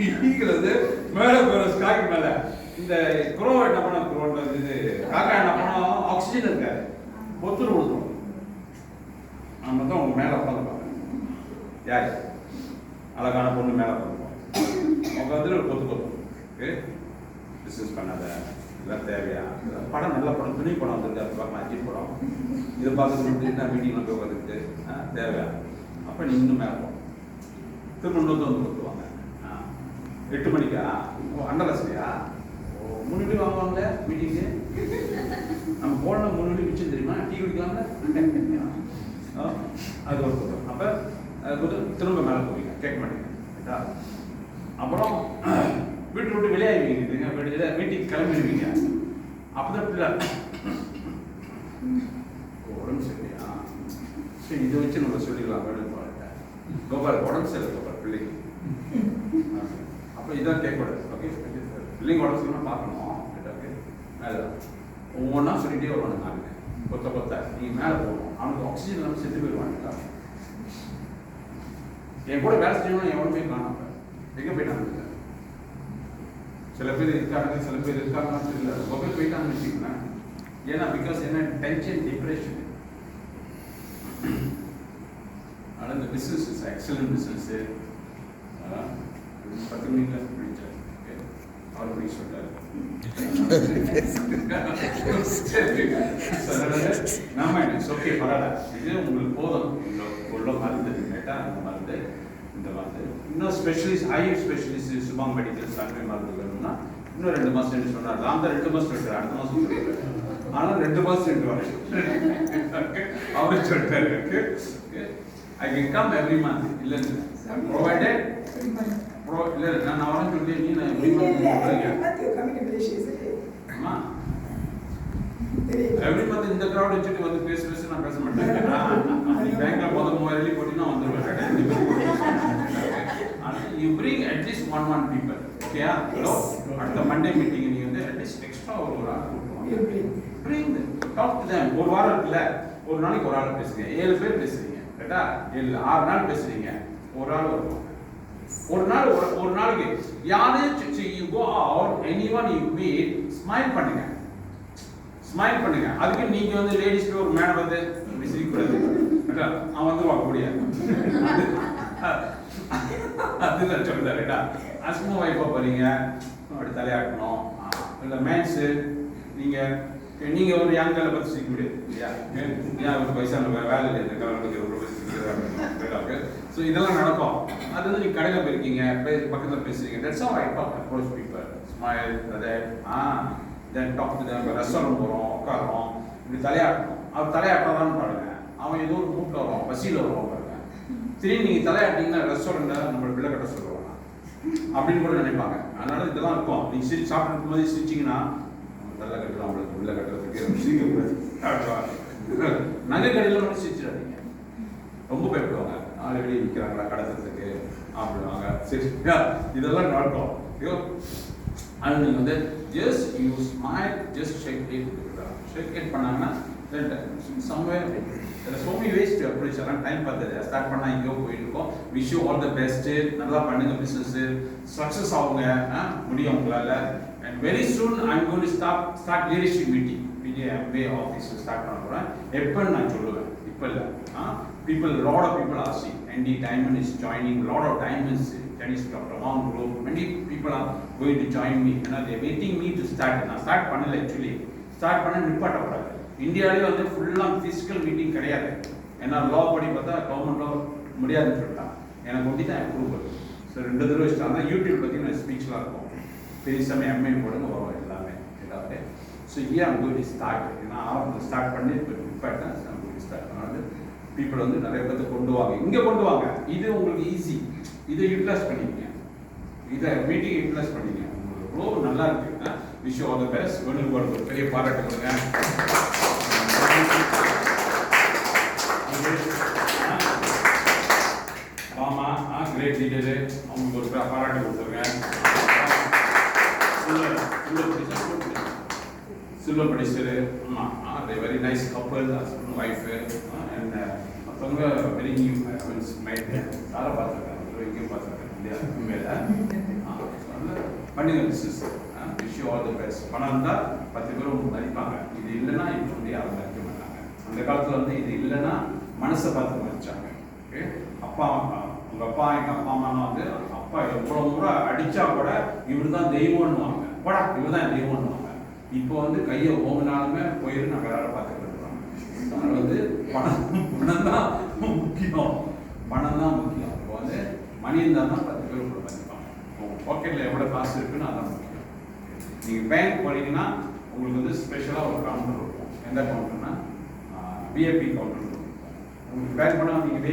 Eagle வந்து மேலே போகிற ஸ்காய்க்கு மேலே இந்த குரோ என்ன பண்ண குரோன்றது இது காக்கா என்ன பண்ணோம் ஆக்சிஜன் இருக்காது பொத்துரு விழுந்துடும். நம்ம தான் அவங்க மேலே உட்காந்துப்பாங்க. யார் அழகான பொண்ணு மேலே உட்காந்துப்போம். அவங்க வந்து ஒரு கொத்து ஓகே பிஸ்னஸ் பண்ணாத இதெல்லாம் தேவையா படம் நல்ல படம் துணி படம் வந்துருக்கு அது பார்க்கலாம் அஜித் படம் இதை பார்த்துட்டு என்ன மீட்டிங்கில் போய் உட்காந்துட்டு தேவையா அப்போ நீ இன்னும் மேலே போகணும். திரும்ப இன்னொரு வந்து கொடுத்துருவாங்க 8 மணிக்கா அண்டரஸ்லையா 3 மணி வாங்குவாங்க மீட்டிங்கு. நம்ம போன 3 மணி மிச்சம் தெரியுமா டீ குடிக்கலாம்ல அது ஒரு கொடுக்கும். அப்போ அது திரும்ப மேலே போவீங்க கேட்க மாட்டீங்க ரைட்டா. அப்புறம் வீட்டு விட்டு வெளியாகிடுவீங்க மீட்டிங் கிளம்பிடுவீங்க. அப்போதான் பிள்ளை உடம்பு சரியா சரி இதை வச்சு நம்ம சொல்லிக்கலாம் வேணும் கோபால் உடம்பு சரி கோபால் பிள்ளைக்கு அப்போ இதான் கேட்கக்கூடாது. ஓகே பிள்ளைங்க உடம்பு சரியாக பார்க்கணும் ஓகே மேலே ஒவ்வொன்றா சொல்லிகிட்டே வருவாங்க. நாங்கள் கொத்த நீங்கள் மேலே போகணும். அவனுக்கு ஆக்சிஜன் இல்லாமல் செத்து போயிடுவாங்க. என் கூட வேலை செய்யணும்னா எவனுமே காணாம எங்கே போயிட்டாங்க. சில பேர் இருக்காங்க சில பேர் இருக்காங்கன்னு தெரியல. ரொம்ப பேர் போயிட்டாங்கன்னு வச்சுக்கோங்களேன். ஏன்னா பிகாஸ் என்ன டென்ஷன் டிப்ரெஷன். ஆனால் இந்த பிஸ்னஸ் இஸ் எக்ஸலன்ட் பிஸ்னஸ்ஸு 10 மணிக்கு முடிச்சார். ஓகே அவர் போய் சொல்கிறார் நாம ஓகே பரவாயில்ல இது உங்களுக்கு போதும் உள்ள மருந்து கேட்டால் அந்த மருந்து இந்த மருந்து இன்னும் specialist high specialist Subang medical சாமி மருந்து வேணும்னா இன்னும் 2 மாதம் சொன்னார். நான் தான் 2 மாதம் சொல்லிட்டார் அடுத்த மாதம் சொல்லிட்டார். ஆனால் 2 மாதம் சொல்லிட்டு அவரு சொல்லிட்டாரு I can come every month இல்லை ப்ரொவைடட் இல்லை நான் அவரும் சொல்லி நீ நான் எவ்ரி மந்த் இந்த க்ரௌட் வச்சுட்டு வந்து பேச நான் பேச மாட்டேன். பேங்க்ல போதும் 3000 எழுதி போட்டீங்கன்னா வந்துடுவேன். You bring at least one people. Okay, hello. அடுத்த மண்டே மீட்டிங் நீங்க வந்து at least எக்ஸ்ட்ரா ஒரு ஆள் கூப்பிடுவாங்க. Bring them, talk to them. ஒரு வாரம் இருக்குல்ல ஒரு நாளைக்கு ஒரு ஆள் பேசுங்க. 7 பேர் பேசுறீங்க கரெக்டா 6 நாள் பேசுறீங்க ஒரு ஆள் வருவாங்க. ஒரு நாளைக்கு யாரையும் you go out anyone you meet smile பண்ணுங்க. ஸ்மைல் பண்ணுங்க. அதுக்கு நீங்க வந்து லேடிஸ்க்கு ஒரு மேடம் வந்து சிரிக்கூடாது அவன் வந்து வாங்க முடியாது. அதுதான் சொல்லுறாருடா அஸ்மோ வைஃபா போறீங்க அப்படி தலையாட்டணும். இல்லை மேன்ஸு நீங்க ஒரு யங்கலை பற்றி சிரிக்க முடியாது இல்லையா. ஏன் ஒரு வயசான வேலை இல்லை இந்த காலத்துக்கு. ஸோ இதெல்லாம் நடக்கும். அது வந்து நீங்கள் கடையில் போயிருக்கீங்க பக்கத்தில் பேசுறீங்க. That's how I talk approach people smile brother then talk to them. Restaurant போகிறோம் உட்காரோம் இப்படி தலையாட்டணும். அவர் தலையாட்டாதான்னு பாருங்க. அவன் ஏதோ ஒரு மூட்டில் வரும் பசியில் வருவான் பாருங்க. திடீர்னு நீங்கள் தலையாட்டிங்கன்னா ரெஸ்டாரண்ட்டில் நம்மளை பிள்ளை கட்ட சொல்லுவாங்க அப்படின்னு கூட நினைப்பாங்க. அதனால இதெல்லாம் இருக்கும். நீங்கள் சாப்பிட்டு இருக்கும்போது சிரிச்சிங்கன்னா நல்லா கட்டுறோம் அவங்களுக்கு பிள்ளை கட்டுறதுக்கு சிரிக்கக்கூடாது. நகை கடையில் மட்டும் சிரிச்சிடாதீங்க. ரொம்ப பயப்படுவாங்க. நாலு வெளியே விற்கிறாங்களா கடத்துறதுக்கு அப்படிவாங்க. சரி இதெல்லாம் நடக்கும். அது நீங்கள் வந்து just you smile just shake it பண்ணாங்கன்னா somewhere there are so many ways to approach around time பார்த்தது ஸ்டார்ட் பண்ணா இங்கோ போயிட்டு இருக்கோம். Wish you all the best. நல்லா பண்ணுங்க பிசினஸ் சக்சஸ் ஆகுங்க முடியும் உங்களால. and very soon I'm going to start leadership meeting PJMA office start பண்ண போறேன். எப்ப நான் சொல்லுவேன் இப்ப இல்ல. people lot of people are asking ND Diamond is joining. Lot of diamonds Chinese doctor around globe many people are going to join me and they are waiting me to start. நான் start பண்ணல actually. Start பண்ண நிப்பாட்ட கூடாது. இந்தியாவிலே வந்து ஃபுல்லாக physical meeting கிடையாது. ஏன்னா லா படி பார்த்தா கவர்மெண்ட் லா முடியாதுன்னு சொல்லிட்டான். எனக்கு ஒண்டி தான் அப்ரூவல். ஸோ 2 தடவை வச்சுட்டாங்க. யூடியூப் பார்த்தீங்கன்னா ஸ்பீச்லாம் இருக்கும். பெரிய சமயம் எம்ஏ போடுங்க வரும் எல்லாமே. So I'm going to start. ஏன்னா ஆரம்பத்தில் ஸ்டார்ட் பண்ணி நிப்பாட்டேன். I'm going to start. அதனால பீப்புள் வந்து நிறைய பேர்த்த கொண்டு வாங்க. இங்கே கொண்டு வாங்க. இது உங்களுக்கு ஈஸி. இதை யூட்டிலைஸ் பண்ணிக்கங்க. இதை மீட்டிங் யூட்டிலைஸ் பண்ணிக்கங்க. உங்களுக்கு ரொம்ப நல்லா இருக்கு. Wish all the best. ஒரு பெரிய பாராட்டு கொடுங்க. மாமா கிரேட் லீடரு அவங்களுக்கு ஒரு பாராட்டு கொடுத்துருங்க. சில்வர் படிச்சரு ஆமாம் வெரி நைஸ் கப்பல் ஹஸ்பண்ட் ஒய்ஃபு அண்ட் மற்றவங்க வெரி நியூ ஹஸ்பண்ட்ஸ் மைண்ட் யாரை பார்த்துருக்கேன் இங்கேயும் பார்த்துருக்கேன் இல்லையா உண்மையில பண்ணுங்க business. Wish you all the best. பணம் இருந்தால் 10 பேர் உங்களுக்கு மதிப்பாங்க. இது இல்லைன்னா இப்போ வந்து யாரும் மதிக்க மாட்டாங்க. அந்த காலத்தில் வந்து இது இல்லைன்னா மனசை பார்த்து மதிச்சாங்க. ஓகே, அப்பா உங்கள் அப்பா எங்கள் அப்பா அம்மாலாம் வந்து அப்பா எவ்வளோ முறை அடித்தா கூட இவர் தான் தெய்வம்னுவாங்க. போடா இவர் தான் தெய்வம்னுவாங்க. இப்போ வந்து கையை ஓங்கினாலுமே போயிரு நான் வேற பார்த்துக்கிட்டு இருக்கிறோம். அதனால வந்து பணம் தான் முக்கியம். பணம் தான் முக்கியம். இப்போ வந்து மணி இருந்தால் தான் 10 பேர் உங்களை மதிப்பாங்க. உங்கள் பாக்கெட்டில் எவ்வளோ காசு இருக்குன்னு அதான் முக்கியம். நீங்கள் பேங்க் போனீங்கன்னா உங்களுக்கு வந்து ஸ்பெஷலாக ஒரு கவுண்டர் இருக்கும். எந்த கவுண்டர்னா விஐபி கவுண்டர் இருக்கும். உங்களுக்கு பேங்க் போனால் நீங்கள்